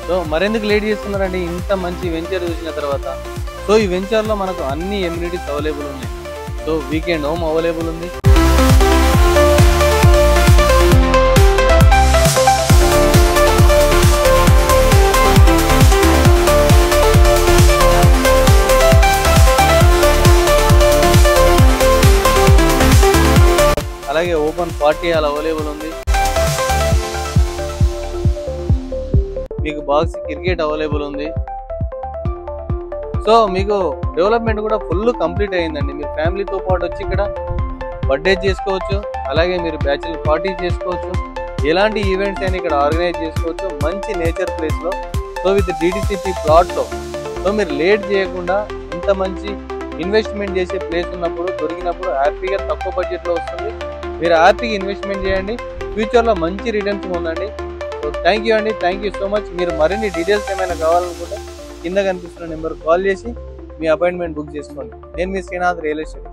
So మరెందుకు late చేస్తున్నారండి? ఇంత మంచి వెంచర్ చూసిన తర్వాత. సో ఈ వెంచర్లో మనకు అన్ని ఎమ్యూనిటీస్ అవైలబుల్ ఉన్నాయి. సో వీకెండ్ హోమ్ అవైలబుల్ ఉంది. అలాగే ఓపెన్ పార్టీ హాల్ అవైలబుల్ ఉంది. మీకు బాక్స్ క్రికెట్ అవైలబుల్ ఉంది. సో మీకు డెవలప్మెంట్ కూడా ఫుల్ కంప్లీట్ అయ్యిందండి. మీరు ఫ్యామిలీతో పాటు వచ్చి ఇక్కడ బర్త్డే చేసుకోవచ్చు, అలాగే మీరు బ్యాచులర్ పార్టీ చేసుకోవచ్చు, ఎలాంటి ఈవెంట్స్ అయినా ఇక్కడ ఆర్గనైజ్ చేసుకోవచ్చు మంచి నేచర్ ప్లేస్లో. సో విత్ డిటిసిపి ప్లాట్లో. సో మీరు లేట్ చేయకుండా ఇంత మంచి ఇన్వెస్ట్మెంట్ చేసే ప్లేస్ ఉన్నప్పుడు దొరికినప్పుడు హ్యాపీగా తక్కువ బడ్జెట్లో వస్తుంది. మీరు హ్యాపీగా ఇన్వెస్ట్మెంట్ చేయండి, ఫ్యూచర్లో మంచి రిటర్న్స్ పొందండి. సో థ్యాంక్ యూ అండి, థ్యాంక్ యూ సో మచ్. మీరు మరిన్ని డీటెయిల్స్ ఏమైనా కావాలనుకుంటే కింద కనిపిస్తున్న నెంబర్ కాల్ చేసి మీ అపాయింట్మెంట్ బుక్ చేసుకోండి. నేను మీ శ్రీనాథ్ రియల్ ఎస్టేట్.